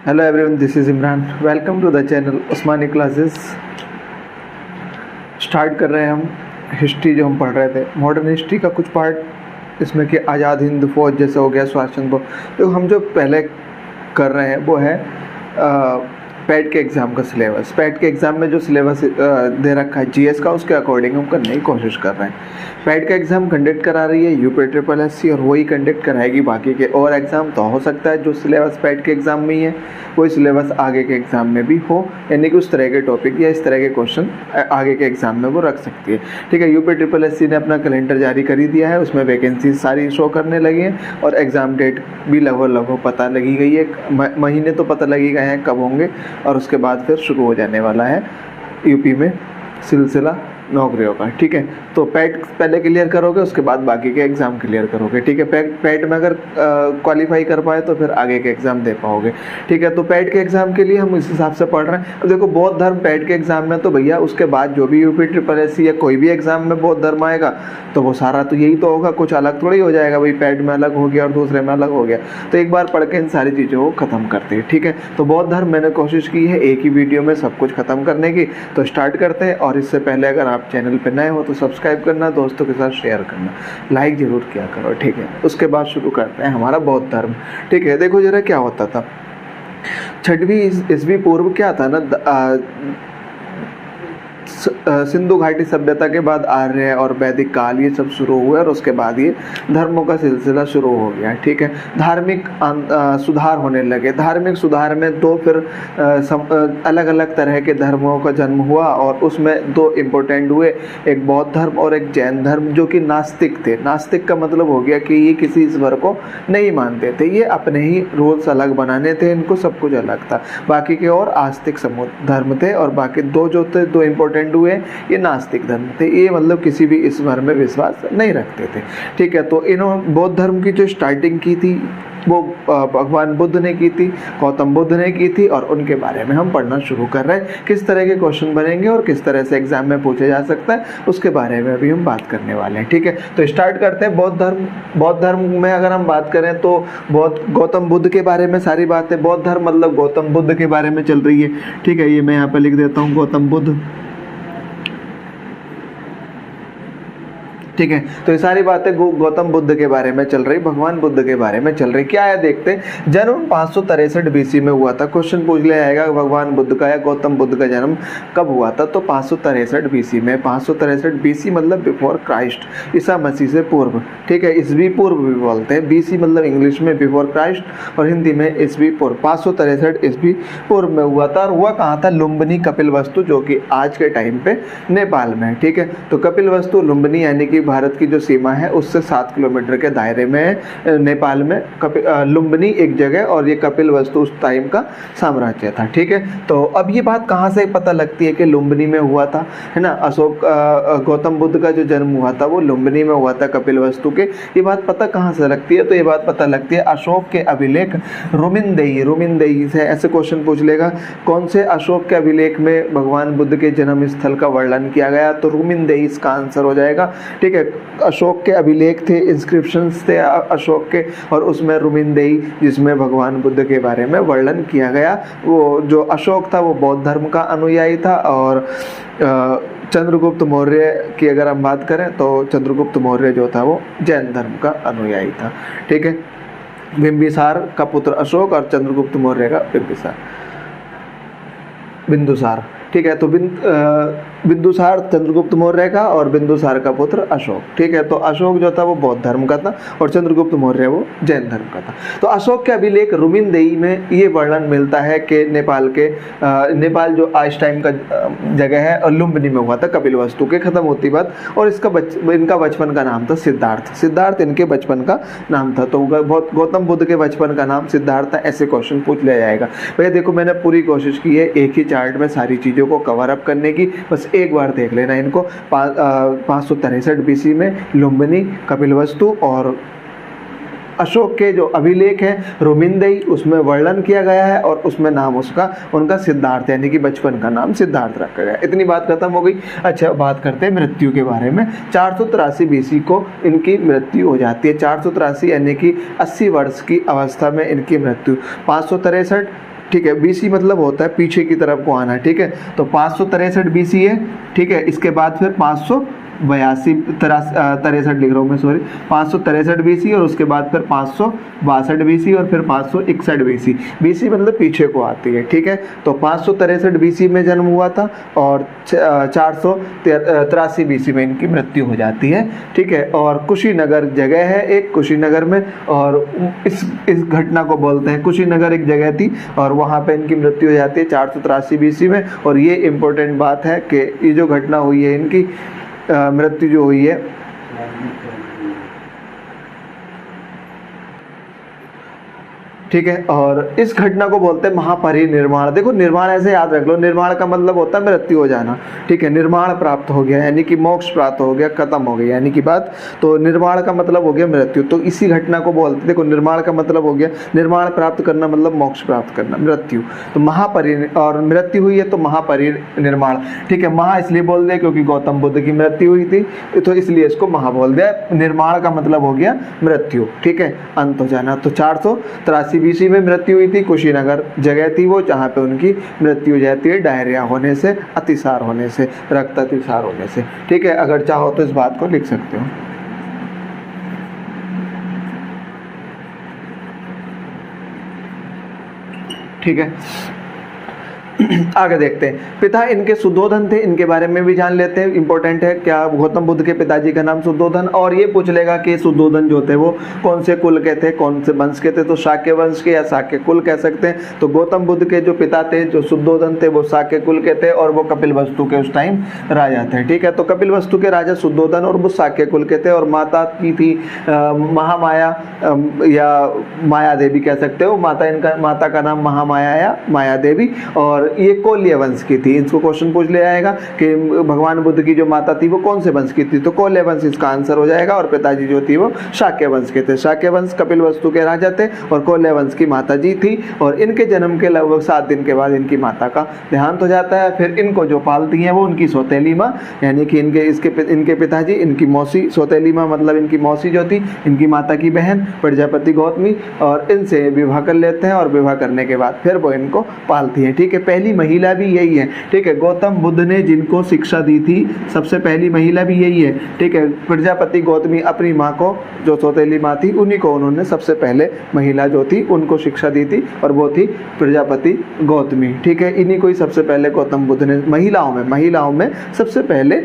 Hello everyone, this is Imran. Welcome to the channel Usmani classes. Start कर रहे हैं हम हिस्ट्री जो हम पढ़ रहे थे, मॉडर्न हिस्ट्री का कुछ पार्ट, इसमें कि आज़ाद हिंद फौज जैसे हो गया, सुभाष चंद्र बोस। तो हम जो पहले कर रहे हैं वो है पैट के एग्ज़ाम का सिलेबस। पैट के एग्ज़ाम में जो सिलेबस दे रखा है जीएस का, उसके अकॉर्डिंग हम करने की कोशिश कर रहे हैं। पैट का एग्ज़ाम कंडक्ट करा रही है यूपीट्रिपलएससी, और वही कंडक्ट कराएगी बाकी के और एग्ज़ाम। तो हो सकता है जो सिलेबस पैट के एग्ज़ाम में ही है वही सिलेबस आगे के एग्ज़ाम में भी हो, यानी कि उस तरह के टॉपिक या इस तरह के क्वेश्चन आगे के एग्ज़ाम में वो रख सकती है। ठीक है, यूपीट्रिपलएससी ने अपना कैलेंडर जारी कर ही दिया है, उसमें वैकेंसी सारी शो करने लगी हैं और एग्ज़ाम डेट भी लगभग पता लगी गई है। महीने तो पता लगी गए हैं कब होंगे, और उसके बाद फिर शुरू हो जाने वाला है यूपी में सिलसिला नौकरियों का। ठीक है, तो पैट पहले क्लियर करोगे, उसके बाद बाकी के एग्ज़ाम क्लियर करोगे। ठीक है, पैट में अगर क्वालिफाई कर पाए तो फिर आगे के एग्ज़ाम दे पाओगे। ठीक है, तो पैट के एग्ज़ाम के लिए हम इस हिसाब से पढ़ रहे हैं। अब देखो, बौद्ध धर्म पैट के एग्ज़ाम में, तो भैया उसके बाद जो भी यूपीट्रिपलएससी या कोई भी एग्ज़ाम में बौद्ध धर्म आएगा तो वो सारा तो यही तो होगा, कुछ अलग थोड़ी हो जाएगा। भाई पैट में अलग हो गया और दूसरे में अलग हो गया, तो एक बार पढ़ के इन सारी चीज़ों को ख़त्म करते हैं। ठीक है, तो बौद्ध धर्म मैंने कोशिश की है एक ही वीडियो में सब कुछ ख़त्म करने की, तो स्टार्ट करते हैं। और इससे पहले अगर आप चैनल पर नए हो तो सब्सक्राइब करना, दोस्तों के साथ शेयर करना, लाइक जरूर किया करो। ठीक है, उसके बाद शुरू करते हैं हमारा बौद्ध धर्म। ठीक है, देखो जरा क्या होता था। 6वीं ईस्वी पूर्व क्या था ना, सिंधु घाटी सभ्यता के बाद आर्य और वैदिक काल ये सब शुरू हुए, और उसके बाद ये धर्मों का सिलसिला शुरू हो गया। ठीक है, धार्मिक सुधार होने लगे। धार्मिक सुधार में दो फिर अलग अलग तरह के धर्मों का जन्म हुआ, और उसमें दो इम्पोर्टेंट हुए, एक बौद्ध धर्म और एक जैन धर्म, जो कि नास्तिक थे। नास्तिक का मतलब हो गया कि ये किसी ईश्वर को नहीं मानते थे, ये अपने ही रूल्स अलग बनाने थे, इनको सब कुछ अलग था। बाकी के और आस्तिक धर्म थे, और बाकी दो जो थे, दो इम्पोर्टेंट हुए, ये नास्तिक धर्म थे। ये मतलब किसी भी ईश्वर में विश्वास नहीं रखते थे। ठीक है, तो इन्होंने बौद्ध धर्म की जो स्टार्टिंग की थी वो भगवान बुद्ध ने की थी, गौतम बुद्ध ने की थी, और उनके बारे में हम पढ़ना शुरू कर रहे हैं। किस तरह के क्वेश्चन बनेंगे और किस तरह से एग्जाम में पूछे जा सकता है, उसके बारे में अभी हम बात करने वाले हैं। ठीक है, तो स्टार्ट करते हैं बौद्ध धर्म। बौद्ध धर्म में अगर हम बात करें तो गौतम बुद्ध के बारे में सारी बातें, बौद्ध धर्म मतलब गौतम बुद्ध के बारे में चल रही है। ठीक है, ये मैं यहाँ पर लिख देता हूँ गौतम बुद्ध। ठीक है, तो ये सारी बातें गौतम बुद्ध के बारे में चल रही, भगवान बुद्ध के बारे में चल रही। क्या है देखते हैं। जन्म 563 बीसी में हुआ था। क्वेश्चन पूछ लिया जाएगा भगवान बुद्ध का या गौतम बुद्ध का जन्म कब हुआ था, तो 563 बीसी में। 563 बीसी मतलब बिफोर क्राइस्ट, ईसा मसीह से पूर्व। ठीक है, ईस्वी पूर्व भी बोलते हैं। बीसी मतलब इंग्लिश में बिफोर क्राइस्ट, और हिंदी में ईस्वी पूर्व। 563 ईस्वी पूर्व में हुआ था, और हुआ कहाँ था, लुम्बिनी कपिलवस्तु, जो कि आज के टाइम पे नेपाल में है। ठीक है, तो कपिलवस्तु लुम्बिनी यानी कि भारत की जो सीमा है उससे 7 किलोमीटर के दायरे में है। नेपाल में लुम्बिनी एक जगह, और ये कपिलवस्तु उस टाइम का साम्राज्य था। ठीक है, तो अब ये बात कहाँ से पता लगती है कि लुम्बिनी में हुआ था, है ना। गौतम बुद्ध का जो जन्म हुआ था वो लुम्बिनी में हुआ था, कपिलवस्तु के। ये बात पता कहाँ से लगती है, तो ये बात पता लगती है अशोक के अभिलेख रुमिनदेई से। ऐसे क्वेश्चन पूछ लेगा, कौन से अशोक के अभिलेख में भगवान बुद्ध के जन्म स्थल का वर्णन किया गया, तो रुमिनदेई इसका आंसर हो जाएगा। ठीक है, अशोक के अभिलेख थे, इंस्क्रिप्शंस थे अशोक के, और उसमें रुमिनदेई जिसमें भगवान बुद्ध के बारे में वर्णन किया गया। वो जो अशोक था वो बौद्ध धर्म का अनुयायी था, और चंद्रगुप्त मौर्य की अगर हम बात करें तो चंद्रगुप्त मौर्य जो था वो जैन धर्म का अनुयायी था। ठीक है, बिंबिसार का पुत्र अशोक और चंद्रगुप्त मौर्य का बिंदुसार। ठीक है, तो बिंदुसार चंद्रगुप्त मौर्य का और बिंदुसार का पुत्र अशोक। ठीक है, तो अशोक जो था वो बौद्ध धर्म का था, और चंद्रगुप्त मौर्य वो जैन धर्म का था। तो अशोक के अभिलेख रुमिनदेई में ये वर्णन मिलता है कि नेपाल जो आज टाइम का जगह है, और लुम्बिनी में हुआ था कपिलवस्तु के खत्म होती बात। और इनका बचपन का नाम था सिद्धार्थ इनके बचपन का नाम था। तो गौतम बुद्ध के बचपन का नाम सिद्धार्थ था। ऐसे क्वेश्चन पूछ लिया जाएगा। भैया देखो, मैंने पूरी कोशिश की है एक ही चार्ट में सारी चीज़ें को कवर अप करने की, बस एक बार देख लेना इनको। 563 बीसी में लुम्बिनी, कपिलवस्तु और अशोक के जो अभिलेख है रुमिनदेई, उसमें वर्णन किया गया है, और उसमें नाम उनका सिद्धार्थ यानी कि बचपन का नाम सिद्धार्थ रखा गया। इतनी बात खत्म हो गई। अच्छा, बात करते हैं मृत्यु के बारे में। 483 बीसी को इनकी मृत्यु हो जाती है। 483 यानी कि 80 वर्ष की अवस्था में इनकी मृत्यु। 563 ठीक है। BC मतलब होता है पीछे की तरफ को आना, ठीक है। तो 563 BC है, ठीक है। इसके बाद फिर 563 लिख रहा हूँ मैं, सॉरी, 563 BC और उसके बाद फिर 562 BC और फिर 561 BC। BC मतलब पीछे को आती है, ठीक है। तो 563 BC में जन्म हुआ था और 483 BC में इनकी मृत्यु हो जाती है, ठीक है। और कुशीनगर जगह है एक, कुशीनगर में, और इस घटना को बोलते हैं, कुशीनगर एक जगह थी और वहाँ पे इनकी मृत्यु हो जाती है 483 BC में। और ये इम्पोर्टेंट बात है कि ये जो घटना हुई है, इनकी मृत्यु जो हुई है, ठीक है। और इस घटना को बोलते हैं महापरिनिर्वाण। देखो, निर्वाण ऐसे याद रख लो, निर्वाण का मतलब होता है मृत्यु हो जाना, ठीक है। निर्वाण प्राप्त हो गया यानी कि मोक्ष प्राप्त हो गया, खत्म हो गया यानी कि बात। तो निर्वाण का मतलब हो गया मृत्यु, तो इसी घटना को बोलते, देखो निर्वाण का मतलब हो गया निर्वाण प्राप्त करना, मतलब मोक्ष प्राप्त करना, मृत्यु। तो और मृत्यु हुई है तो महापरिनिर्वाण, ठीक है। महा इसलिए बोल दिया क्योंकि गौतम बुद्ध की मृत्यु हुई थी, तो इसलिए इसको महा बोल दिया। निर्वाण का मतलब हो गया मृत्यु, ठीक है, अंत हो जाना। तो 483 BC में मृत्यु हुई थी, कुशीनगर जगह थी वो, जहाँ पे उनकी मृत्यु हो जाती है डायरिया होने से, अतिसार होने से, रक्त अतिसार होने से, ठीक है। अगर चाहो तो इस बात को लिख सकते हो, ठीक है। आगे देखते हैं। पिता इनके सुद्धोधन थे, इनके बारे में भी जान लेते हैं, इंपॉर्टेंट है। क्या गौतम बुद्ध के पिताजी का नाम सुद्धोधन, और ये पूछ लेगा कि सुद्धोधन जो थे वो कौन से कुल के थे, कौन से वंश के थे, तो शाक्य वंश के या शाक्य कुल कह सकते हैं। तो गौतम बुद्ध के जो पिता थे, जो सुद्धोधन थे, वो शाक्य कुल के थे और वो कपिलवस्तु के उस टाइम राजा थे, ठीक है। तो कपिलवस्तु के राजा सुद्धोधन और वो शाक्य कुल के थे। और माता की थी महामाया या माया देवी कह सकते हो, माता का नाम महामाया या माया देवी, और ये कोल्य वंश की थी। इसको क्वेश्चन पूछ ले आएगा कि भगवान बुद्ध की जो माता थी वो कौन से वंश की थी, तो कोल्य वंश इसका आंसर हो जाएगा। और पिताजी जो थी वो शाक्य वंश के थे। शाक्य वंश कपिलवस्तु के राजा थे और कोल्य वंश की माता जी थी। और इनके जन्म के लगभग 7 दिन के बाद इनकी माता का देहांत हो जाता है। फिर इनको जो पालती हैं वो उनकी सौतेली माँ, यानी कि इनके पिताजी, इनकी मौसी, सौतेली माँ मतलब इनकी मौसी जो थी, इनकी माता की बहन प्रजापति गौतमी, और इनसे विवाह कर लेते हैं। और विवाह करने के बाद फिर वो इनको पालती हैं, ठीक है। पहली महिला भी यही है, ठीक है। गौतम बुद्ध ने जिनको शिक्षा दी थी सबसे पहली महिला भी यही है, ठीक है। प्रजापति गौतमी अपनी माँ को, जो सौतेली माँ थी, उन्हीं को उन्होंने सबसे पहले महिला जो थी उनको शिक्षा दी थी और वो थी प्रजापति गौतमी, ठीक है। इन्हीं को ही सबसे पहले गौतम बुद्ध ने महिलाओं में सबसे पहले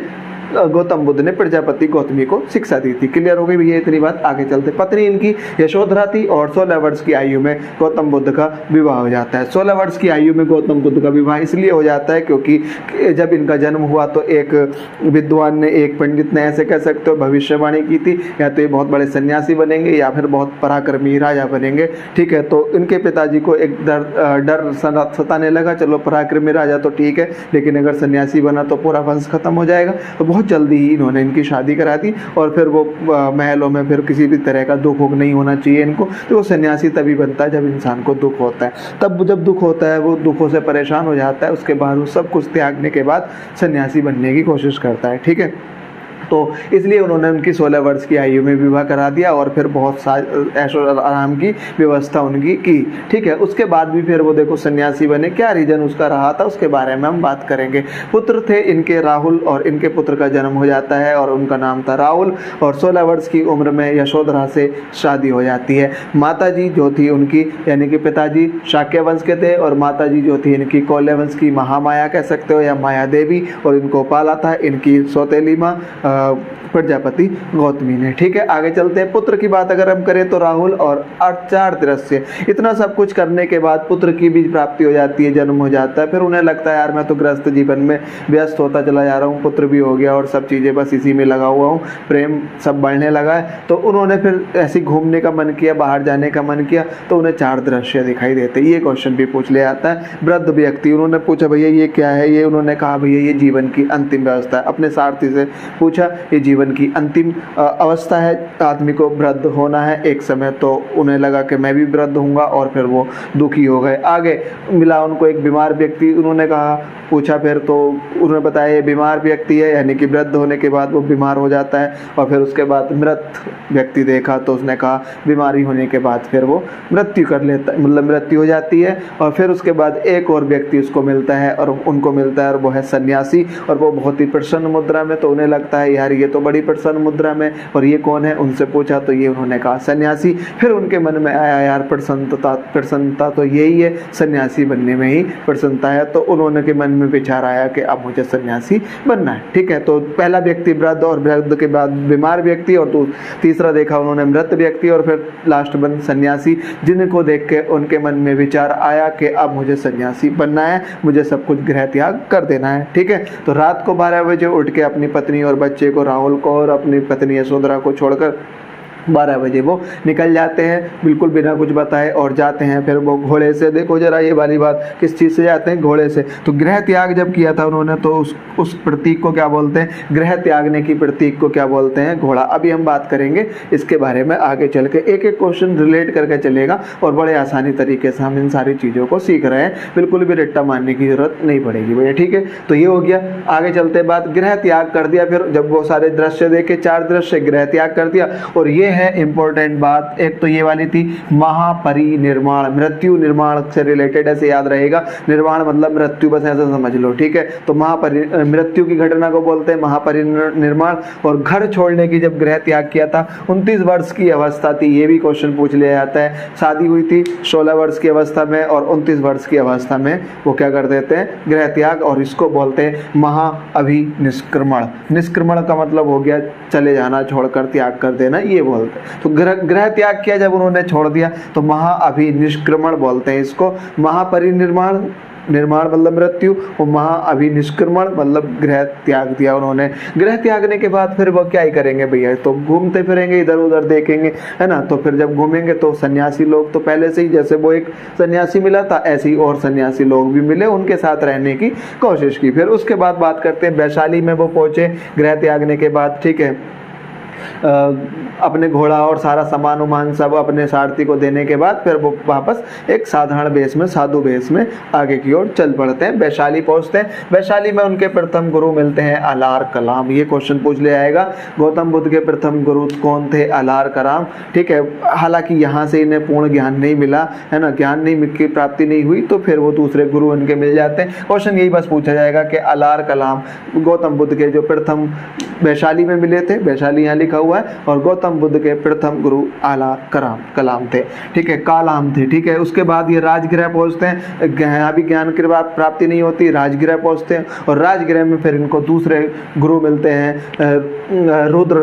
गौतम बुद्ध ने प्रजापति गौतमी को शिक्षा दी थी। क्लियर हो गई भैया इतनी बात। आगे चलते। पत्नी इनकी यशोधरा थी और 16 वर्ष की आयु में गौतम बुद्ध का विवाह हो जाता है। 16 वर्ष की आयु में गौतम बुद्ध का विवाह इसलिए हो जाता है क्योंकि जब इनका जन्म हुआ तो एक विद्वान ने, एक पंडित ने, ऐसे कह सकते हो, भविष्यवाणी की थी, या तो ये बहुत बड़े सन्यासी बनेंगे या फिर बहुत पराक्रमी राजा बनेंगे, ठीक है। तो इनके पिताजी को एक डर सताने लगा, चलो पराक्रमी राजा तो ठीक है, लेकिन अगर सन्यासी बना तो पूरा वंश खत्म हो जाएगा। तो बहुत जल्दी ही इन्होंने इनकी शादी करा दी। और फिर वो महलों में फिर किसी भी तरह का दुख नहीं होना चाहिए इनको, तो वो सन्यासी तभी बनता है जब इंसान को दुख होता है। तब जब दुख होता है वो दुखों से परेशान हो जाता है, उसके बाद वो सब कुछ त्यागने के बाद सन्यासी बनने की कोशिश करता है, ठीक है। तो इसलिए उन्होंने उनकी 16 वर्ष की आयु में विवाह करा दिया और फिर बहुत ऐशो आराम की व्यवस्था उनकी की, ठीक है। उसके बाद भी फिर वो देखो सन्यासी बने। क्या रीजन उसका रहा था उसके बारे में हम बात करेंगे। पुत्र थे इनके राहुल, और इनके पुत्र का जन्म हो जाता है और उनका नाम था राहुल। और 16 वर्ष की उम्र में यशोधरा से शादी हो जाती है। माता जी जो थी उनकी, यानी कि पिताजी शाक्य वंश के थे और माता जी जो थी इनकी कोल्य वंश की महामाया कह सकते हो या माया देवी, और इनको पाला था इनकी सौतेली माँ प्रजापति गौतमी ने, ठीक है। आगे चलते हैं। पुत्र की बात अगर हम करें तो राहुल और 4 दृश्य, इतना सब कुछ करने के बाद पुत्र की भी प्राप्ति हो जाती है, जन्म हो जाता है। फिर उन्हें लगता है यार मैं तो गृहस्थ जीवन में व्यस्त होता चला जा रहा हूँ, पुत्र भी हो गया और सब चीज़ें बस इसी में लगा हुआ हूँ, प्रेम सब बढ़ने लगा है। तो उन्होंने फिर ऐसे घूमने का मन किया, बाहर जाने का मन किया, तो उन्हें 4 दृश्य दिखाई देते। ये क्वेश्चन भी पूछ लिया जाता है। वृद्ध व्यक्ति, उन्होंने पूछा भैया ये क्या है, ये उन्होंने कहा भैया ये जीवन की अंतिम व्यवस्था है। अपने सारथी से पूछा पूछा ये जीवन की अंतिम अवस्था है, आदमी को वृद्ध होना है एक समय। तो उन्हें लगा कि मैं भी वृद्ध होऊंगा और फिर वो दुखी हो गए। आगे मिला उनको एक बीमार व्यक्ति, उन्होंने कहा पूछा फिर तो उन्होंने बताया ये बीमार व्यक्ति है, यानी कि वृद्ध होने के बाद वो बीमार हो जाता है। और फिर उसके बाद मृत व्यक्ति देखा तो उसने कहा बीमारी होने के बाद फिर वो मृत्यु कर लेता, मतलब मृत्यु हो जाती है। और फिर उसके बाद एक और व्यक्ति उसको मिलता है और उनको मिलता है और वो है सन्यासी, और वो बहुत ही प्रसन्न मुद्रा में। तो उन्हें लगता है यार ये तो बड़ी प्रसन्न मुद्रा में, और ये कौन है, उनसे पूछा तो ये उन्होंने कहा सन्यासी। फिर उनके मन में आया यार प्रसन्नता तो यही है, सन्यासी बनने में ही प्रसन्नता है। तो उन्होंने के मन में विचार आया कि अब मुझे सन्यासी बनना है। ठीक है, तो पहला व्यक्ति वृद्ध, और वृद्ध के बाद बीमार व्यक्ति, और तो तीसरा देखा उन्होंने मृत व्यक्ति, और फिर लास्ट बन सन्यासी, जिनको देख के उनके मन में विचार आया कि अब मुझे सन्यासी बनना है, मुझे सब कुछ गृह त्याग कर देना है। ठीक है, तो रात को 12 बजे उठ के अपनी पत्नी और बच्चे को राहुल को और अपनी पत्नी यशोधरा को छोड़कर 12 बजे वो निकल जाते हैं बिल्कुल बिना कुछ बताए, और जाते हैं फिर वो घोड़े से। देखो जरा ये वाली बात, किस चीज़ से जाते हैं, घोड़े से। तो गृह त्याग जब किया था उन्होंने तो उस प्रतीक को क्या बोलते हैं, गृह त्यागने की प्रतीक को क्या बोलते हैं, घोड़ा। अभी हम बात करेंगे इसके बारे में आगे चल के, एक एक क्वेश्चन रिलेट करके चलेगा और बड़े आसानी तरीके से हम इन सारी चीज़ों को सीख रहे हैं, बिल्कुल भी रट्टा मारने की जरूरत नहीं पड़ेगी भैया। ठीक है, तो ये हो गया। आगे चलते बाद गृह त्याग कर दिया, फिर जब वो सारे दृश्य देखे, 4 दृश्य, गृह त्याग कर दिया। और ये है इंपॉर्टेंट बात, एक तो ये वाली थी महापरिनिर्वाण, मृत्यु निर्माण से रिलेटेड, ऐसे याद रहेगा। निर्वाण मतलब मृत्यु, बस ऐसा समझ लो। ठीक है, तो मृत्यु की घटना को बोलते हैं महापरिनिर्वाण। और घर छोड़ने की जब गृह त्याग किया था 29 वर्ष की अवस्था थी, ये भी क्वेश्चन पूछ लिया जाता है। शादी हुई थी 16 वर्ष की अवस्था में और 29 वर्ष की अवस्था में वो क्या कर देते हैं, गृह त्याग, और इसको बोलते हैं महाअभिनिष्क्रमण। निष्क्रमण का मतलब हो गया चले जाना, छोड़कर, त्याग कर देना, ये बोलते हैं। तो गृह त्याग किया जब उन्होंने, छोड़ दिया, तो महाअभिनिष्क्रमण बोलते हैं इसको। महापरिनिर्वाण, निर्माण मतलब मृत्यु, और महाअभिनिष्क्रमण मतलब गृह त्याग दिया उन्होंने। गृह त्यागने के बाद फिर वो क्या ही करेंगे भैया, तो घूमते फिरेंगे, इधर उधर देखेंगे, है ना। तो फिर जब घूमेंगे तो सन्यासी लोग तो पहले से ही, जैसे वो एक सन्यासी मिला था ऐसे ही और सन्यासी लोग भी मिले, उनके साथ रहने की कोशिश की। फिर उसके बाद बात करते हैं, वैशाली में वो पहुंचे गृह त्यागने के बाद। ठीक है, अपने घोड़ा और सारा सामान उमान सब अपने सारथी को देने के बाद फिर वो वापस एक साधारण वेश में, साधु वेश में आगे की ओर चल पड़ते हैं। वैशाली पहुंचते हैं। वैशाली में उनके प्रथम गुरु मिलते हैं अलार कलाम। ये क्वेश्चन पूछ लिया जाएगा, गौतम बुद्ध के प्रथम गुरु कौन थे, अलार कलाम। ठीक है, हालांकि यहाँ से इन्हें पूर्ण ज्ञान नहीं मिला, है ना, ज्ञान नहीं की प्राप्ति नहीं हुई, तो फिर वो दूसरे गुरु इनके मिल जाते हैं। क्वेश्चन यही बस पूछा जाएगा कि अलार कलाम गौतम बुद्ध के जो प्रथम वैशाली में मिले थे, वैशाली यहाँ लिखा हुआ है, और गौतम बुद्ध के प्रथम गुरु अलार कलाम थे। ठीक है, कालाम थे। ठीक है, उसके बाद ये राजगृह पहुंचते हैं। यहाँ भी ज्ञान की प्राप्ति नहीं होती, राजगृह पहुंचते हैं, और राजगृह में फिर इनको दूसरे गुरु मिलते हैं, रुद्र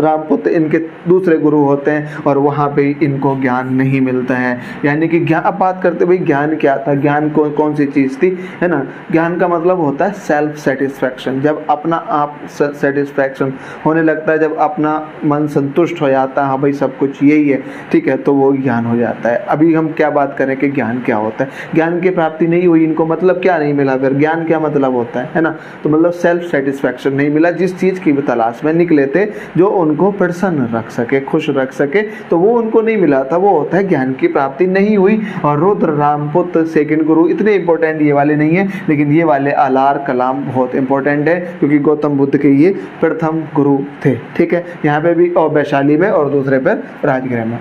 रामपुत्र इनके दूसरे गुरु होते हैं, और वहाँ पे इनको ज्ञान नहीं मिलता है। यानी कि ज्ञान, अब बात करते भाई ज्ञान क्या था, ज्ञान कौन सी चीज़ थी, है ना। ज्ञान का मतलब होता है सेल्फ सेटिस्फैक्शन, जब अपना आप सेटिस्फैक्शन होने लगता है, जब अपना मन संतुष्ट हो जाता है, हाँ भाई सब कुछ यही है, ठीक है, तो वो ज्ञान हो जाता है। अभी हम क्या बात करें कि ज्ञान क्या होता है। ज्ञान की प्राप्ति नहीं हुई, इनको मतलब क्या नहीं मिला, फिर ज्ञान क्या मतलब होता है ना। तो मतलब सेल्फ सेटिस्फैक्शन नहीं मिला, जिस चीज़ की तलाश में निकले थे, जो उनको प्रसन्न रख सके, खुश रख सके, तो वो उनको नहीं मिला था, वो होता है ज्ञान की प्राप्ति नहीं हुई। और रुद्र रामपुत्र सेकंड गुरु, इतने इंपॉर्टेंट ये वाले नहीं है, लेकिन ये वाले अलार कलाम बहुत इंपॉर्टेंट है, क्योंकि गौतम बुद्ध के ये प्रथम गुरु थे। ठीक है, यहाँ पे भी, और वैशाली में, और दूसरे पे राजगृह में।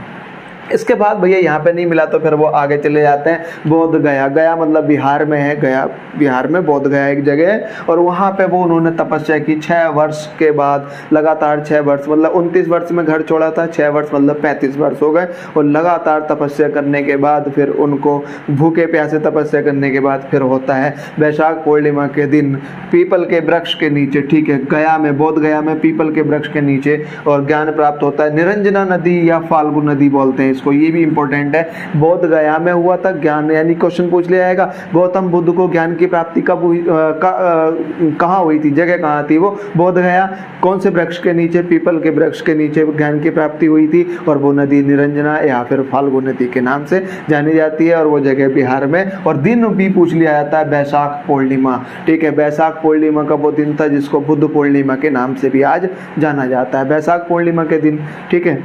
इसके बाद भैया यहाँ पे नहीं मिला तो फिर वो आगे चले जाते हैं बोध गया। गया मतलब बिहार में है, गया बिहार में, बोध गया एक जगह है, और वहाँ पे वो उन्होंने तपस्या की 6 वर्ष के बाद, लगातार 6 वर्ष, मतलब 29 वर्ष में घर छोड़ा था, 6 वर्ष मतलब 35 वर्ष हो गए, और लगातार तपस्या करने के बाद फिर उनको भूखे प्यासे तपस्या करने के बाद फिर होता है वैशाख पूर्णिमा के दिन पीपल के वृक्ष के नीचे, ठीक है, गया में, बोध गया में पीपल के वृक्ष के नीचे, और ज्ञान प्राप्त होता है। निरंजना नदी या फाल्गु नदी बोलते हैं इसको, ये भी इंपॉर्टेंट है। बोध गया में हुआ था ज्ञान, यानी क्वेश्चन पूछ लिया जाएगा गौतम बुद्ध को ज्ञान की प्राप्ति कब हुई, कहाँ हुई थी, जगह कहाँ थी वो, बोध गया। कौन से वृक्ष के नीचे, पीपल के वृक्ष के नीचे ज्ञान की प्राप्ति हुई थी, और वो नदी निरंजना या फिर फाल्गु नदी के नाम से जानी जाती है, और वो जगह बिहार में। और दिन भी पूछ लिया जाता है, बैसाख पूर्णिमा, ठीक है। बैसाख पूर्णिमा का वो दिन था जिसको बुद्ध पूर्णिमा के नाम से भी आज जाना जाता है, बैसाख पूर्णिमा के दिन, ठीक है।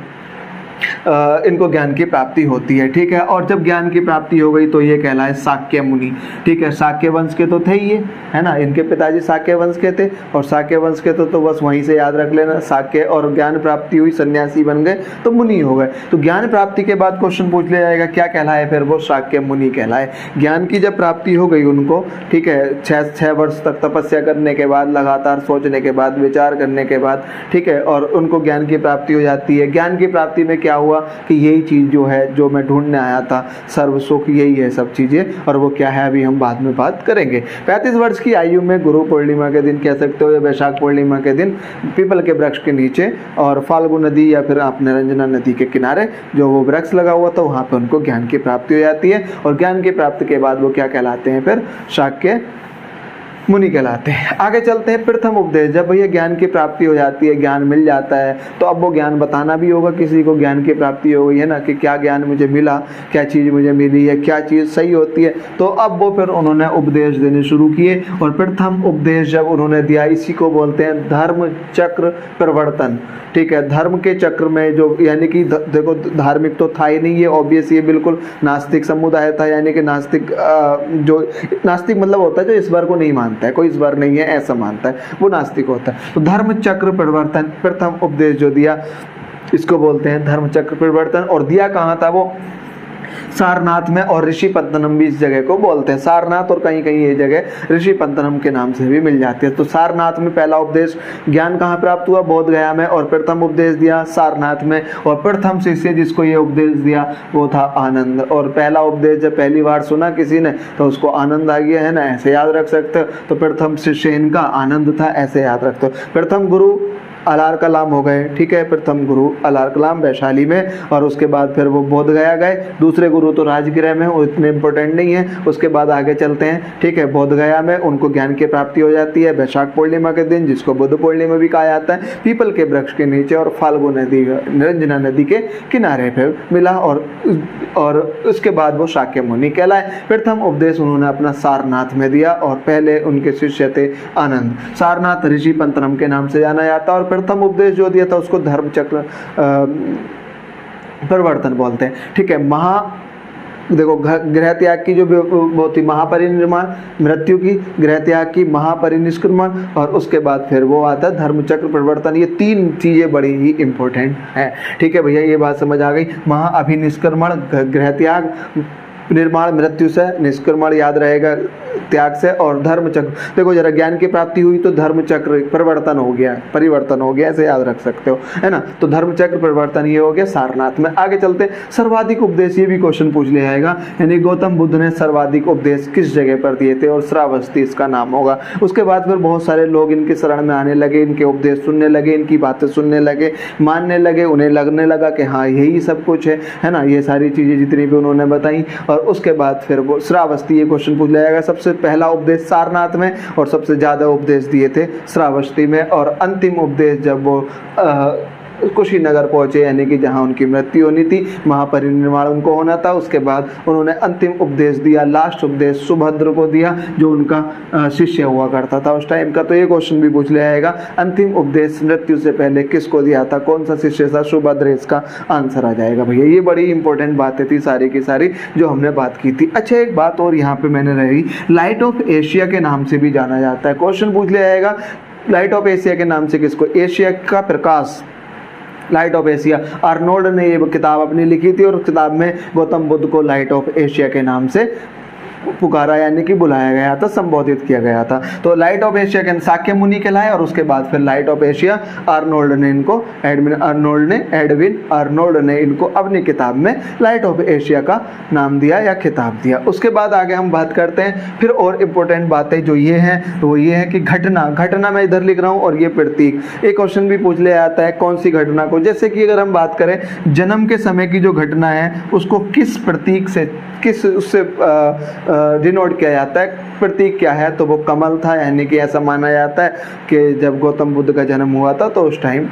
इनको ज्ञान की प्राप्ति होती है, ठीक है। और जब ज्ञान की प्राप्ति हो गई तो ये कहलाए शाक्य मुनि, ठीक है। शाक्य वंश के तो थे ही ये, है ना, इनके पिताजी शाक्य वंश के थे, और शाक्य वंश के तो बस वहीं से याद रख लेना, शाक्य, और ज्ञान प्राप्ति हुई, सन्यासी बन गए तो मुनि हो गए। तो ज्ञान प्राप्ति के बाद क्वेश्चन पूछ लिया जाएगा क्या कहलाए, फिर वो शाक्य मुनि कहलाए। ज्ञान की जब प्राप्ति हो गई उनको, ठीक है, 6 वर्ष तक तपस्या करने के बाद, लगातार सोचने के बाद, विचार करने के बाद, ठीक है, और उनको ज्ञान की प्राप्ति हो जाती है। ज्ञान की प्राप्ति में क्या हुआ कि यही चीज जो है, जो मैं ढूंढने आया था, सर्व सुख, यही है सब चीजें, और वो क्या है अभी हम बाद में बात करेंगे। 35 वर्ष की आयु में गुरु पूर्णिमा के दिन कह सकते हो, या बैसाख पूर्णिमा के दिन पीपल के वृक्ष के नीचे और फाल्गु नदी या फिर आप निरंजना नदी के किनारे जो वो वृक्ष लगा हुआ था, वहां पर उनको ज्ञान की प्राप्ति हो जाती है। और ज्ञान की प्राप्ति के बाद वो क्या कहलाते हैं, फिर शाक्य मुनि कहलाते हैं। आगे चलते हैं, प्रथम उपदेश। जब भैया ज्ञान की प्राप्ति हो जाती है, ज्ञान मिल जाता है, तो अब वो ज्ञान बताना भी होगा, किसी को ज्ञान की प्राप्ति हो गई है ना, कि क्या ज्ञान मुझे मिला, क्या चीज़ मुझे मिली है, क्या चीज़ सही होती है। तो अब वो फिर उन्होंने उपदेश देने शुरू किए, और प्रथम उपदेश जब उन्होंने दिया, इसी को बोलते हैं धर्म चक्र प्रवर्तन, ठीक है। धर्म के चक्र में जो, यानी कि देखो धार्मिक तो था ही नहीं, ये ऑब्वियस, ये बिल्कुल नास्तिक समुदाय था, यानी कि नास्तिक, जो नास्तिक मतलब होता है जो ईश्वर को नहीं मानता है, कोई ईश्वर नहीं है ऐसा मानता है, वो नास्तिक होता है। तो धर्म चक्र परिवर्तन प्रथम उपदेश जो दिया, इसको बोलते हैं धर्म चक्र परिवर्तन। और दिया कहाँ था वो, सारनाथ में, और ऋषिपत्तनम भी इस जगह को बोलते हैं। सारनाथ और कहीं कहीं ये जगह ऋषिपत्तनम के नाम से भी मिल जाती है। तो सारनाथ में पहला उपदेश ज्ञान कहाँ प्राप्त हुआ, बोध गया में, और प्रथम उपदेश दिया सारनाथ में। और प्रथम शिष्य जिसको ये उपदेश दिया वो था आनंद। और पहला उपदेश जब पहली बार सुना किसी ने तो उसको आनंद आ गया, है ना, ऐसे याद रख सकते हो। तो प्रथम शिष्य इनका आनंद था, ऐसे याद रखते हो। प्रथम गुरु अलार कलाम हो गए, ठीक है, प्रथम गुरु अलार कलाम वैशाली में, और उसके बाद फिर वो बोध गया गए। दूसरे गुरु तो राजगृह में, वो इतने इंपॉर्टेंट नहीं है। उसके बाद आगे चलते हैं, ठीक है। बोध गया में उनको ज्ञान की प्राप्ति हो जाती है बैसाख पूर्णिमा के दिन, जिसको बुद्ध पूर्णिमा भी कहा जाता है, पीपल के वृक्ष के नीचे और फाल्गु नदी, निरंजना नदी के किनारे फिर मिला। और उसके बाद वो शाक्य मुनि कहलाए। प्रथम उपदेश उन्होंने अपना सारनाथ में दिया, और पहले उनके शिष्य थे आनंद। सारनाथ ऋषिपत्तनम के नाम से जाना जाता है। और प्रथम उपदेश जो दिया था उसको धर्म चक्र परिवर्तन बोलते हैं, ठीक है। देखो गृह त्याग की जो बहुत ही महापरिनिर्माण, मृत्यु की, गृह त्याग की, महापरिनिष्क्रमण, और उसके बाद फिर वो आता है धर्म चक्र परिवर्तन। ये 3 चीजें बड़ी ही इंपॉर्टेंट है, ठीक है भैया, ये बात समझ आ गई। महाअभिनिष्क्रमण गृह त्याग, निर्माण मृत्यु से, निष्क्रमण याद रहेगा त्याग से, और धर्म चक्र। देखो जरा ज्ञान की प्राप्ति हुई तो धर्म चक्र परिवर्तन हो गया, ऐसे याद रख सकते हो, है ना। तो धर्म चक्र परिवर्तन ये हो गया सारनाथ में। आगे चलते, सर्वाधिक उपदेश, ये भी क्वेश्चन पूछ लिया जाएगा, यानी गौतम बुद्ध ने सर्वाधिक उपदेश किस जगह पर दिए थे, और श्रावस्ती इसका नाम होगा। उसके बाद फिर बहुत सारे लोग इनके शरण में आने लगे, इनके उपदेश सुनने लगे, इनकी बातें सुनने लगे, मानने लगे, उन्हें लगने लगा कि हाँ यही सब कुछ है ना, ये सारी चीजें जितनी भी उन्होंने बताई। और उसके बाद फिर वो श्रावस्ती, ये क्वेश्चन पूछ लिया जाएगा। सबसे पहला उपदेश सारनाथ में, और सबसे ज्यादा उपदेश दिए थे श्रावस्ती में। और अंतिम उपदेश जब वो कुशीनगर पहुंचे, यानी कि जहां उनकी मृत्यु होनी थी, महापरिनिर्वाण उनको होना था, उसके बाद उन्होंने अंतिम उपदेश दिया, लास्ट उपदेश सुभद्र को दिया, जो उनका शिष्य हुआ करता था उस टाइम का। तो ये क्वेश्चन भी पूछ लिया जाएगा, अंतिम उपदेश मृत्यु से पहले किसको दिया था, कौन सा शिष्य था, सुभद्र, इसका आंसर आ जाएगा भैया। ये बड़ी इंपॉर्टेंट बातें थी सारी की सारी जो हमने बात की थी। अच्छा, एक बात और यहाँ पे मैंने रही, लाइट ऑफ एशिया के नाम से भी जाना जाता है। क्वेश्चन पूछ लिया जाएगा, लाइट ऑफ एशिया के नाम से किसको, एशिया का प्रकाश, लाइट ऑफ एशिया। आर्नोल्ड ने ये किताब अपनी लिखी थी, और किताब में गौतम बुद्ध को लाइट ऑफ एशिया के नाम से पुकारा यानी कि बुलाया गया था, संबोधित किया गया था। तो लाइट ऑफ एशिया के शाक्य मुनि कहलाए और उसके बाद फिर लाइट ऑफ एशिया आर्नोल्ड ने इनको एडविन आर्नोल्ड ने इनको अपनी किताब में लाइट ऑफ एशिया का नाम दिया या खिताब दिया। उसके बाद आगे हम बात करते हैं फिर और इम्पोर्टेंट बातें जो ये हैं, तो वो ये है कि घटना मैं इधर लिख रहा हूँ और ये प्रतीक। एक क्वेश्चन भी पूछ लिया जाता है कौन सी घटना को, जैसे कि अगर हम बात करें जन्म के समय की जो घटना है उसको किस प्रतीक से, किस उससे डिनोट किया जाता है, प्रतीक क्या है, तो वो कमल था। यानी कि ऐसा माना जाता है कि जब गौतम बुद्ध का जन्म हुआ था तो उस टाइम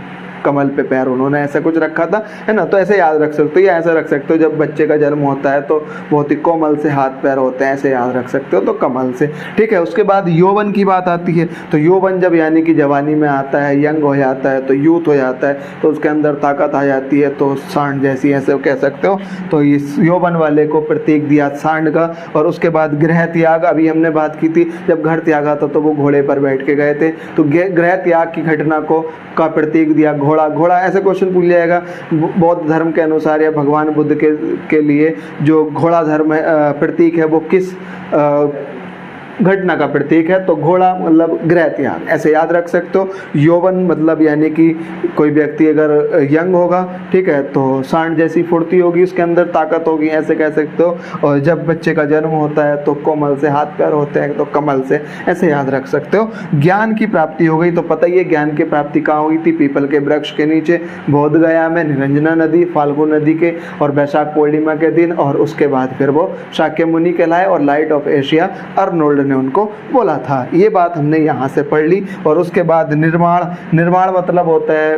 कमल पे पैर उन्होंने ऐसा कुछ रखा था, है ना। तो ऐसे याद रख सकते हो, या ऐसा रख सकते हो जब बच्चे का जन्म होता है तो बहुत ही कोमल से हाथ पैर होते हैं, ऐसे याद रख सकते हो, तो कमल से, ठीक है। उसके बाद यौवन की बात आती है, तो यौवन जब यानी कि जवानी में आता है, यंग हो जाता है, तो यूथ हो जाता है, तो उसके अंदर ताकत आ जाती है, तो सांड जैसी ऐसे कह सकते हो। तो इस यौवन वाले को प्रतीक दिया सांड का। और उसके बाद गृह त्याग, अभी हमने बात की थी, जब घर त्यागा था तो वो घोड़े पर बैठ के गए थे, तो गृह त्याग की घटना को का प्रतीक दिया घोड़ा। ऐसे क्वेश्चन पूछ जाएगा बौद्ध धर्म के अनुसार या भगवान बुद्ध के लिए जो घोड़ा धर्म प्रतीक है वो किस घटना का प्रतीक है, तो घोड़ा मतलब गृह त्याग, ऐसे याद रख सकते हो। यौवन मतलब यानी कि कोई व्यक्ति अगर यंग होगा, ठीक है, तो सांड जैसी फुर्ती होगी, उसके अंदर ताकत होगी, ऐसे कह सकते हो। और जब बच्चे का जन्म होता है तो कोमल से हाथ पैर होते हैं, तो कमल से, ऐसे याद रख सकते हो। ज्ञान की प्राप्ति हो गई, तो पता ही है ज्ञान की प्राप्ति कहाँ हुई थी, पीपल के वृक्ष के नीचे, बोध गया में, निरंजना नदी, फाल्गु नदी के और वैशाख पूर्णिमा के दिन। और उसके बाद फिर वो शाक्य मुनि कहलाए और लाइट ऑफ एशिया आर्नोल्ड ने उनको बोला था। ये बात हमने यहाँ से पढ़ ली। और उसके बाद निर्माण मतलब होता है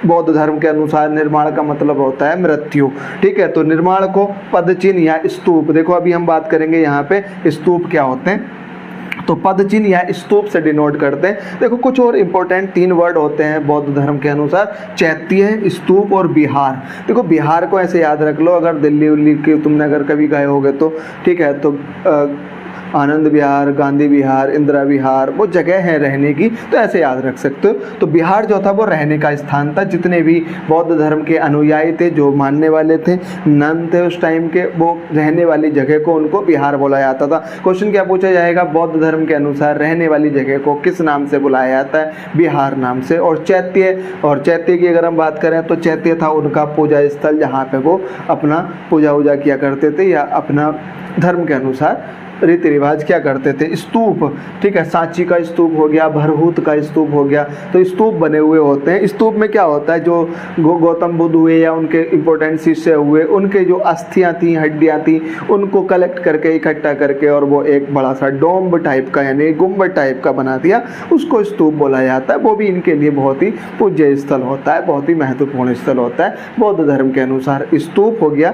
बौद्ध धर्म के अनुसार, निर्माण का मतलब होता है मृत्यु, ठीक है। तो निर्माण को पद चिन्ह या स्तूप, देखो अभी हम बात करेंगे यहाँ पे स्तूप क्या होते हैं, तो पद चिन्ह या स्तूप से डिनोट करते हैं। देखो कुछ और इम्पोर्टेंट 3 वर्ड होते हैं बौद्ध धर्म के अनुसार, चैत्य, स्तूप और बिहार। देखो बिहार को ऐसे याद रख लो, अगर दिल्ली उल्ली के तुमने अगर कभी गए होगे तो, ठीक है, तो आनंद विहार, गांधी विहार, इंदिरा विहार, वो जगह है रहने की, तो ऐसे याद रख सकते हो। तो बिहार जो था वो रहने का स्थान था, जितने भी बौद्ध धर्म के अनुयायी थे, जो मानने वाले थे, नन थे उस टाइम के, वो रहने वाली जगह को उनको बिहार बोला जाता था। क्वेश्चन क्या पूछा जाएगा, बौद्ध धर्म के अनुसार रहने वाली जगह को किस नाम से बुलाया जाता है, बिहार नाम से। और चैत्य की अगर हम बात करें तो चैत्य था उनका पूजा स्थल, जहाँ पे वो अपना पूजा वूजा किया करते थे या अपना धर्म के अनुसार रीति रिवाज क्या करते थे। स्तूप, ठीक है, सांची का स्तूप हो गया, भरहूत का स्तूप हो गया, तो स्तूप बने हुए होते हैं। स्तूप में क्या होता है, जो गौतम बुद्ध हुए या उनके इम्पोर्टेंट शिष्य हुए, उनके जो अस्थियां थी, हड्डियां थी, उनको कलेक्ट करके इकट्ठा करके और वो एक बड़ा सा डोम टाइप का यानी गुम्बद टाइप का बना दिया, उसको स्तूप बोला जाता है। वो भी इनके लिए बहुत ही पूज्य स्थल होता है, बहुत ही महत्वपूर्ण स्थल होता है बौद्ध धर्म के अनुसार। स्तूप हो गया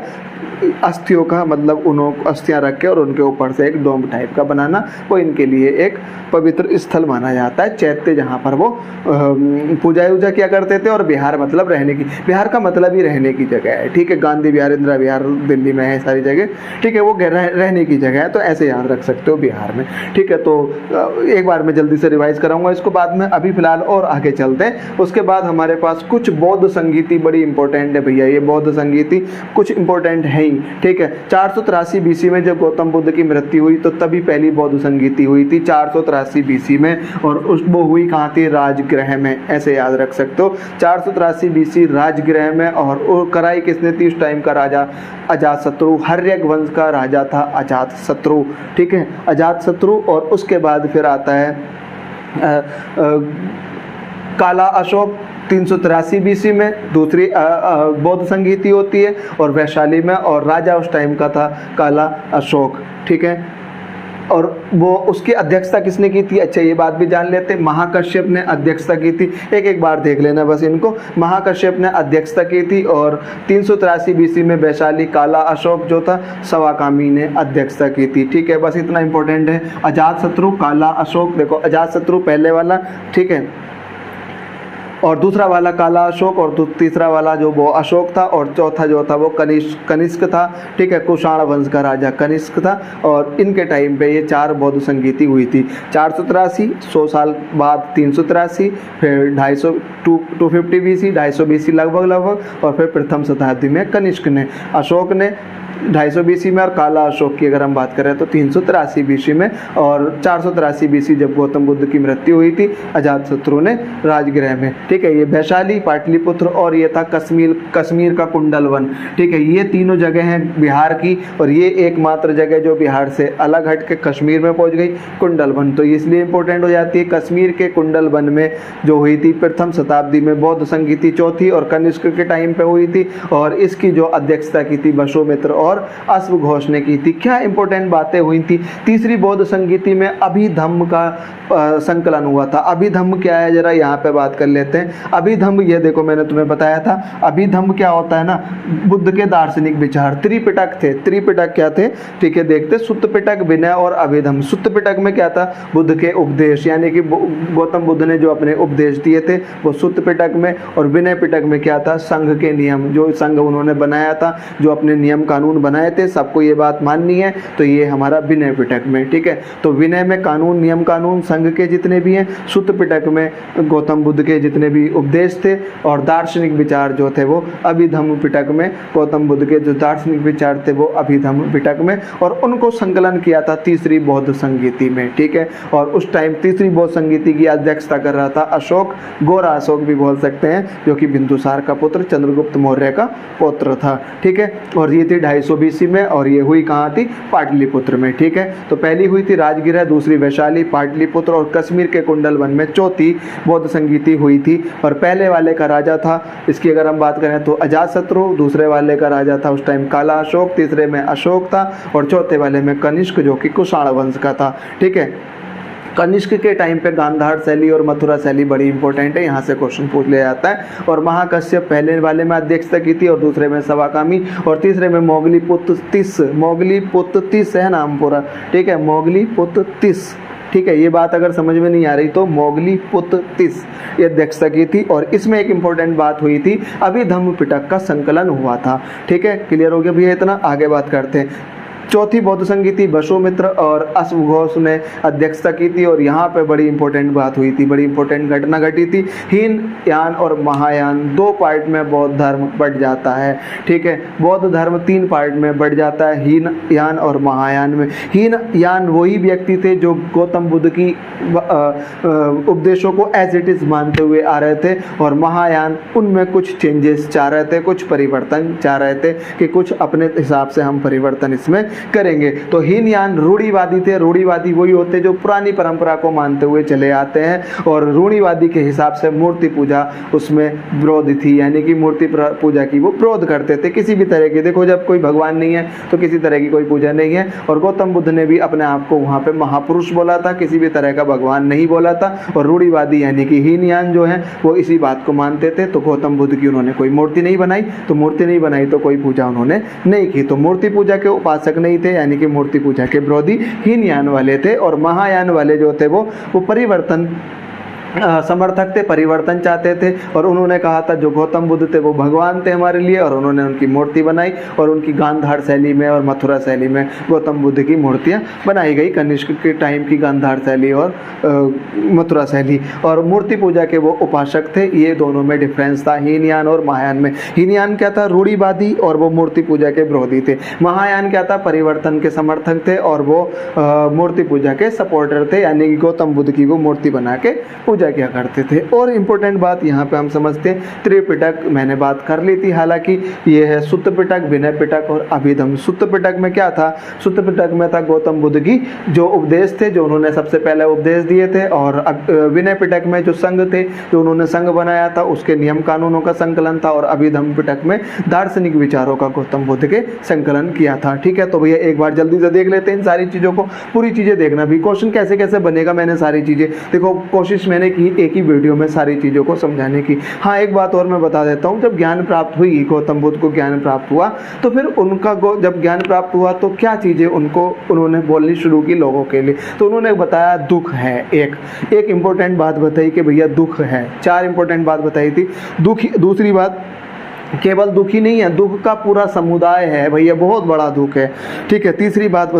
अस्थियों का, मतलब उन्होंने अस्थियां रख के और उनके ऊपर से एक डोम टाइप का बनाना, वो इनके लिए एक पवित्र स्थल माना जाता है। चैत्य जहाँ पर वो पूजा वूजा किया करते थे। और बिहार मतलब रहने की, बिहार का मतलब ही रहने की जगह है, ठीक है। गांधी विहार, इंदिरा विहार दिल्ली में है सारी जगह, ठीक है, वो रहने की जगह है, तो ऐसे याद रख सकते हो बिहार में, ठीक है। तो एक बार मैं जल्दी से रिवाइज कराऊंगा इसको बाद में, अभी फिलहाल और आगे चलते हैं। उसके बाद हमारे पास कुछ बौद्ध संगीति बड़ी इंपॉर्टेंट है भैया, ये बौद्ध संगीति कुछ इंपॉर्टेंट है ही, ठीक है। 483 बीसी में जब गौतम बुद्ध की मृत्यु हुई तो तभी पहली बौद्ध संगीति हुई थी 483 बीसी में, और वो हुई कहाँ थी, राजगृह में, ऐसे याद रख सकते हो। 483 बीसी राजगृह में। और वो कराई किसने थी, उस टाइम का राजा अजातशत्रु, हर्यक वंश का राजा था अजातशत्रु, ठीक है, अजातशत्रु। और उसके बाद फिर आता है काला अशोक 383 बीसी में, दूसरी बौद्ध संगीति होती है, और वैशाली में, और राजा उस टाइम का था काला अशोक, ठीक है। और वो उसकी अध्यक्षता किसने की थी, अच्छा ये बात भी जान लेते हैं, महाकश्यप ने अध्यक्षता की थी। एक बार देख लेना बस इनको, महाकश्यप ने अध्यक्षता की थी। और 383 बीसी में वैशाली काला अशोक जो था सवाकामी ने अध्यक्षता की थी, ठीक है। बस इतना इंपॉर्टेंट है। अजातशत्रु, काला अशोक, देखो अजातशत्रु पहले वाला, ठीक है, और दूसरा वाला काला अशोक, और तीसरा वाला जो वो अशोक था, और चौथा जो था वो कनिष्क था। ठीक है, कुषाण वंश का राजा कनिष्क था। और इनके टाइम पे ये 4 बौद्ध संगीति हुई थी। 483, 100 साल बाद 383, फिर 250 250 BC, 250 BC लगभग, और फिर प्रथम शताब्दी में कनिष्क ने, अशोक ने 250 BC में, और काला अशोक की अगर हम बात करें तो 383 BC में, और 483 BC जब गौतम बुद्ध की मृत्यु हुई थी अजातशत्रु ने राजगृह में। ठीक है, ये वैशाली, पाटलिपुत्र, और ये था कश्मीर का कुंडलवन। ठीक है, ये तीनों जगह हैं बिहार की, और ये एकमात्र जगह जो बिहार से अलग हट के कश्मीर में पहुंच गई, कुंडलवन। तो इसलिए इंपॉर्टेंट हो जाती है। कश्मीर के कुंडलवन में जो हुई थी प्रथम शताब्दी में बौद्ध संगीति चौथी, और कनिष्क के टाइम पे हुई थी, और इसकी जो अध्यक्षता की थी बसोमित्र और अश्वघोष ने की थी। क्या इंपॉर्टेंट बातें हुई थी? तीसरी बौद्ध संगीति में अभिधम्म का संकलन हुआ था। अभिधम्म क्या है, जरा यहाँ पे बात कर लेते हैं। अभिधम्म, ये देखो मैंने तुम्हें बताया था, अभिधम्म क्या होता है ना, बुद्ध के दार्शनिक विचार। त्रिपिटक थे। त्रिपिटक क्या थे? ठीक है, देखते, सुत्त पिटक, विनय और अभिधम्म। सुत्त पिटक में क्या था? बुद्ध के उपदेश, यानी कि गौतम बुद्ध ने जो अपने उपदेश दिए थे वो सुत्त पिटक में। और विनय पिटक में क्या था? संघ के नियम, जो संघ उन्होंने बनाया था, जो अपने नियम कानून बनाए थे, सबको ये बात माननी है, तो ये हमारा विनय पिटक में। ठीक है, तो विनय में कानून, नियम कानून संघ के जितने भी हैं, सुत्त पिटक में गौतम बुद्ध के जितने भी उपदेश थे, और दार्शनिक विचार जो थे वो अभिधम्म पिटक में। गौतम बुद्ध के जो दार्शनिक विचार थे वो अभिधम्म पिटक में, और उनको संकलन किया था तीसरी बौद्ध संगीति में। ठीक है, और उस टाइम तीसरी बौद्ध संगीति की अध्यक्षता कर रहा था अशोक, गोरा अशोक भी बोल सकते हैं, जो कि बिंदुसार का पुत्र, चंद्रगुप्त मौर्य का पुत्र था। ठीक है, और ये थी 250 BC में, और ये हुई कहाँ थी? पाटलिपुत्र में। ठीक है, तो पहली हुई थी राजगृह, दूसरी वैशाली, पाटलिपुत्र और कश्मीर के कुंडलवन में चौथी बौद्ध संगीति हुई थी। और पहले वाले का राजा था, इसकी अगर हम बात करें तो अजातशत्रु, दूसरे वाले का राजा था उस टाइम काला अशोक, तीसरे में अशोक था, और चौथे वाले में कनिष्क, जो कि कुषाण वंश का था। ठीक है, कनिष्क के टाइम पे गांधार शैली और मथुरा शैली बड़ी इंपॉर्टेंट है, यहाँ से क्वेश्चन पूछ लिया जाता है। और महाकश्यप पहले वाले में अध्यक्षता की थी, और दूसरे में सवाकामी, और तीसरे में मोगलीपुत्र तिस, मोगलीपुत्र तिस है नाम पूरा। ठीक है, मोगलीपुत्र तिस। ठीक है, ये बात अगर समझ में नहीं आ रही तो मोगलीपुत्र तिस ये अध्यक्षता की थी। और इसमें एक इंपॉर्टेंट बात हुई थी, अभिधम्म पिटक का संकलन हुआ था। ठीक है, क्लियर हो गया भैया इतना? आगे बात करते हैं। चौथी बौद्ध संगीति बसोमित्र और अश्वघोष ने अध्यक्षता की थी, और यहाँ पे बड़ी इंपॉर्टेंट बात हुई थी, बड़ी इंपॉर्टेंट घटना घटी थी। हीन यान और महायान 2 पार्ट में बौद्ध धर्म बढ़ जाता है। ठीक है, बौद्ध धर्म 3 पार्ट में बढ़ जाता है, हीन यान और महायान में। हीन यान वही व्यक्ति थे जो गौतम बुद्ध की उपदेशों को एज इट इज मानते हुए आ रहे थे, और महायान उनमें कुछ चेंजेस चाह रहे थे, कुछ परिवर्तन चाह रहे थे कि कुछ अपने हिसाब से हम परिवर्तन इसमें करेंगे। तो हीनयान रूढ़िवादी थे। रूढ़िवादी वही होते जो पुरानी परंपरा को मानते हुए चले आते हैं, और रूढ़िवादी के हिसाब से मूर्ति पूजा उसमें विरोध थी, यानी कि मूर्ति पूजा की वो विरोध करते थे किसी भी तरह की। देखो, जब कोई भगवान नहीं है तो किसी तरह की कोई पूजा नहीं है। और गौतम बुद्ध ने भी अपने आप को वहाँ पे महापुरुष बोला था, किसी भी तरह का भगवान नहीं बोला था। और रूढ़िवादी यानी कि हीनयान जो है वो इसी बात को मानते थे। तो गौतम बुद्ध की उन्होंने कोई मूर्ति नहीं बनाई, तो मूर्ति नहीं बनाई तो कोई पूजा उन्होंने नहीं की। तो मूर्ति पूजा के उपासक नहीं थे, यानी कि मूर्ति पूजा के विरोधी हीनयान वाले थे। और महायान वाले जो थे वो परिवर्तन समर्थक थे, परिवर्तन चाहते थे। और उन्होंने कहा था जो गौतम बुद्ध थे वो भगवान थे हमारे लिए, और उन्होंने उनकी मूर्ति बनाई, और उनकी गांधार शैली में और मथुरा शैली में गौतम बुद्ध की मूर्तियां बनाई गई। कनिष्क के टाइम की गांधार शैली और मथुरा शैली, और मूर्ति पूजा के वो उपासक थे। ये दोनों में डिफरेंस था हीनयान और महायान में। हीनयान क्या था? रूढ़िवादी, और वो मूर्ति पूजा के विरोधी थे। महायान क्या था? परिवर्तन के समर्थक थे, और वो मूर्ति पूजा के सपोर्टर थे, यानी कि गौतम बुद्ध की वो मूर्ति बना के पूजा क्या करते थे। और इम्पोर्टेंट बात यहाँ पे हम समझते हैं, त्रिपिटक मैंने बात कर ली थी, हालांकि ये है सुत्त पिटक, विनय पिटक और अभिधम्म। सुत्त पिटक में क्या था? सुत्त पिटक में था गौतम बुद्ध की जो उपदेश थे, जो उन्होंने सबसे पहले उपदेश दिए थे। और विनय पिटक में जो संघ थे, जो उन्होंने संघ बनाया था, उसके नियम कानूनों का संकलन था। और अभिधम्म पिटक में दार्शनिक विचारों का गौतम बुद्ध के संकलन किया था। ठीक है, तो भैया एक बार जल्दी से देख लेते हैं इन सारी चीज़ों को, पूरी चीज़ें देखना भी। क्वेश्चन कैसे कैसे बनेगा मैंने सारी चीज़ें देखो, कोशिश मैंने एक ही वीडियो में सारी चीज़ों को समझाने की। हाँ, एक बात और मैं बता देता हूँ, जब ज्ञान प्राप्त हुई, गौतम बुद्ध को ज्ञान प्राप्त हुआ, तो फिर उनका जब ज्ञान प्राप्त हुआ तो क्या चीज़ें उन्होंने बोलनी शुरू की लोगों के लिए। तो उन्होंने बताया दुख है, एक इम्पोर्टेंट बात बताई कि भैया दुख है। 4 इम्पोर्टेंट बात बताई थी। दूसरी बात, केवल दुख ही नहीं है, दुख का पूरा समुदाय है भैया, बहुत बड़ा दुख है, ठीक है। तीसरी बात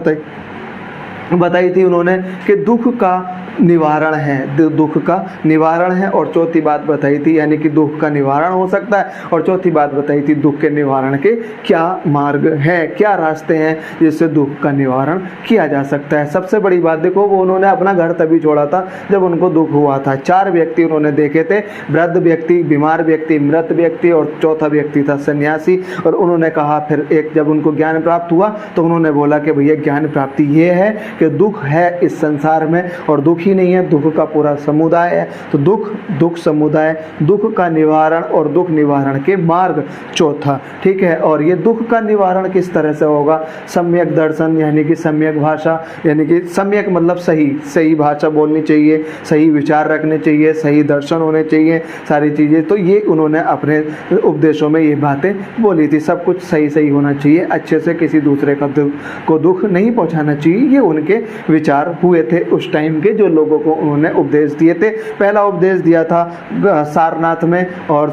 बताई थी उन्होंने कि दुख का निवारण है, दुख का निवारण है। और चौथी बात बताई थी, यानी कि दुख का निवारण हो सकता है। और चौथी बात बताई थी दुख के निवारण के क्या मार्ग है, क्या रास्ते हैं जिससे दुख का निवारण किया जा सकता है। सबसे बड़ी बात देखो, वो उन्होंने अपना घर तभी छोड़ा था जब उनको दुख हुआ था। 4 व्यक्ति उन्होंने देखे थे, वृद्ध व्यक्ति, बीमार व्यक्ति, मृत व्यक्ति और चौथा व्यक्ति था सन्यासी। और उन्होंने कहा फिर जब उनको ज्ञान प्राप्त हुआ तो उन्होंने बोला कि भैया ज्ञान प्राप्ति ये है कि दुख है इस संसार में, और दुख ही नहीं है, दुख का पूरा समुदाय है। तो दुख समुदाय, दुख का निवारण और दुख निवारण के मार्ग चौथा, ठीक है। और ये दुख का निवारण किस तरह से होगा? सम्यक दर्शन, यानी कि सम्यक भाषा, यानी कि सम्यक मतलब सही भाषा बोलनी चाहिए, सही विचार रखने चाहिए, सही दर्शन होने चाहिए, सारी चीज़ें। तो ये उन्होंने अपने उपदेशों में ये बातें बोली थी। सब कुछ सही होना चाहिए, अच्छे से किसी दूसरे को दुख नहीं पहुंचाना चाहिए। ये उनके विचार हुए थे उस टाइम के, जो लोगों को उन्होंने उपदेश दिए थे। पहला उपदेश दिया था सारनाथ में, और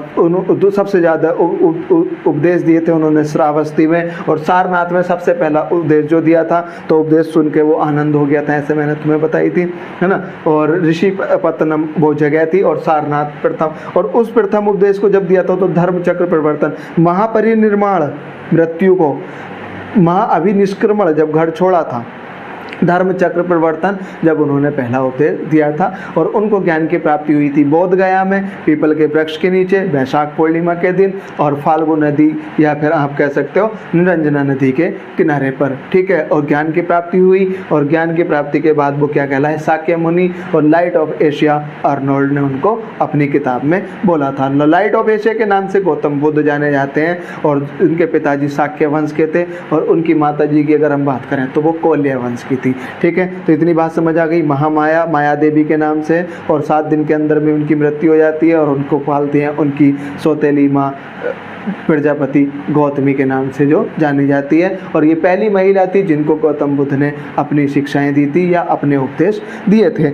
सबसे ज़्यादा उपदेश दिए थे उन्होंने श्रावस्ती में। और सारनाथ में सबसे पहला उपदेश जो दिया था, तो उपदेश सुन के वो आनंद हो गया था, ऐसे मैंने तुम्हें बताई थी, है ना। और ऋषिपत्तनम वो जगह थी, और सारनाथ प्रथम। और उस प्रथम उपदेश को जब दिया था तो धर्म चक्र परिवर्तन, महापरिनिर्वाण, मृत्यु को महाअभिनिष्क्रमण जब घर छोड़ा था, धर्म चक्र परिवर्तन जब उन्होंने पहला उपदेश दिया था। और उनको ज्ञान की प्राप्ति हुई थी बोध गया में, पीपल के वृक्ष के नीचे, वैशाख पूर्णिमा के दिन, और फाल्गु नदी या फिर आप कह सकते हो निरंजना नदी के किनारे पर, ठीक है। और ज्ञान की प्राप्ति हुई, और ज्ञान की प्राप्ति के बाद वो क्या कहलाए? साक्य मुनि। और लाइट ऑफ एशिया अर्नोल्ड ने उनको अपनी किताब में बोला था। लाइट ऑफ एशिया के नाम से गौतम बुद्ध जाने जाते हैं, और उनके पिताजी साक्य वंश के थे, और उनकी माता जी की अगर हम बात करें तो वो कोल्य वंश की, ठीक है। तो इतनी बात समझ आ गई। महामाया, माया देवी के नाम से, और 7 दिन के अंदर में उनकी मृत्यु हो जाती है, और उनको पालती हैं उनकी सौतेली माँ प्रजापति गौतमी के नाम से जो जानी जाती है। और ये पहली महिला थी जिनको गौतम बुद्ध ने अपनी शिक्षाएं दी थी या अपने उपदेश दिए थे,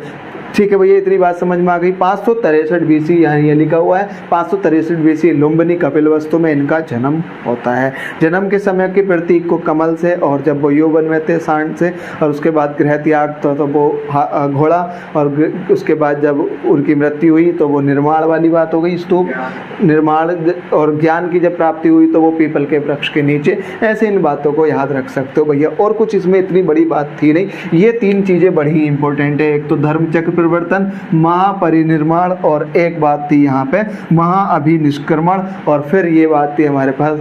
ठीक है भैया। इतनी बात समझ में आ गई। 563 BC यहाँ ये लिखा हुआ है, 563 BC लुम्बिनी कपिलवस्तु में इनका जन्म होता है। जन्म के समय के प्रतीक को कमल से, और जब वो यौवन में थे सांड से, और उसके बाद गृह त्याग तो वो घोड़ा, और उसके बाद जब उनकी मृत्यु हुई तो वो निर्माण वाली बात हो गई, स्तूप निर्माण। और ज्ञान की जब प्राप्ति हुई तो वो पीपल के वृक्ष के नीचे। ऐसे इन बातों को याद रख सकते हो भैया, और कुछ इसमें इतनी बड़ी बात थी नहीं। ये 3 चीज़ें बड़ी इंपॉर्टेंट है, एक तो धर्म चक्र परिवर्तन, महापरिनिर्वाण, और एक बात थी यहाँ पे महाअभिनिष्क्रमण, और फिर ये बात थी हमारे पास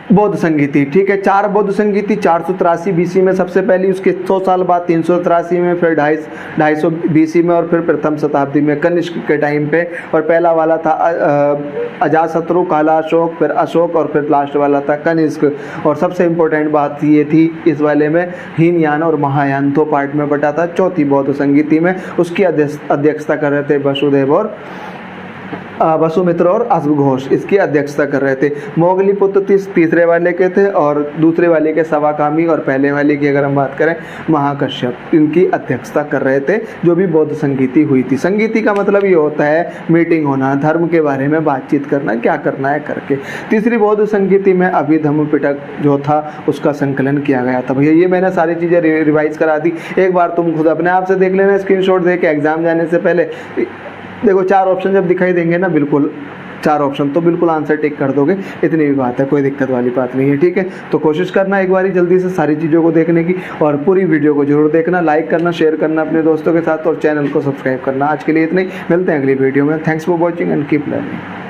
बौद्ध संगीति, ठीक है। 4 बौद्ध संगीति 483 BC में सबसे पहली, उसके 100 साल बाद 383 में, फिर 250 BC में, और फिर प्रथम शताब्दी में कनिष्क के टाइम पे। और पहला वाला था अजातशत्रु, काला अशोक, फिर अशोक, और फिर लास्ट वाला था कनिष्क। और सबसे इम्पोर्टेंट बात ये थी इस वाले में, हीनयान और महायान 2 पार्ट में बटा था चौथी बौद्ध संगीति में। उसकी अध्यक्षता कर रहे थे वसुदेव और वसुमित्र और अश्वघोष, इसकी अध्यक्षता कर रहे थे। मोगली पुत्र तीसरे वाले के थे, और दूसरे वाले के सवाकामी, और पहले वाले की अगर हम बात करें महाकश्यप, इनकी अध्यक्षता कर रहे थे जो भी बौद्ध संगीति हुई थी। संगीति का मतलब ये होता है मीटिंग होना, धर्म के बारे में बातचीत करना, क्या करना है करके। तीसरी बौद्ध संगीति में अभिधम्म पिटक जो था उसका संकलन किया गया था। भैया ये मैंने सारी चीज़ें रिवाइज करा दी, एक बार तुम खुद अपने आप से देख लेना, स्क्रीनशॉट दे के एग्जाम जाने से पहले। देखो 4 ऑप्शन जब दिखाई देंगे ना, बिल्कुल 4 ऑप्शन तो बिल्कुल आंसर टिक कर दोगे, इतनी भी बात है, कोई दिक्कत वाली बात नहीं है, ठीक है। तो कोशिश करना एक बारी जल्दी से सारी चीज़ों को देखने की, और पूरी वीडियो को जरूर देखना, लाइक करना, शेयर करना अपने दोस्तों के साथ, और चैनल को सब्सक्राइब करना। आज के लिए इतना ही, मिलते हैं अगली वीडियो में। Thanks for watching and keep learning.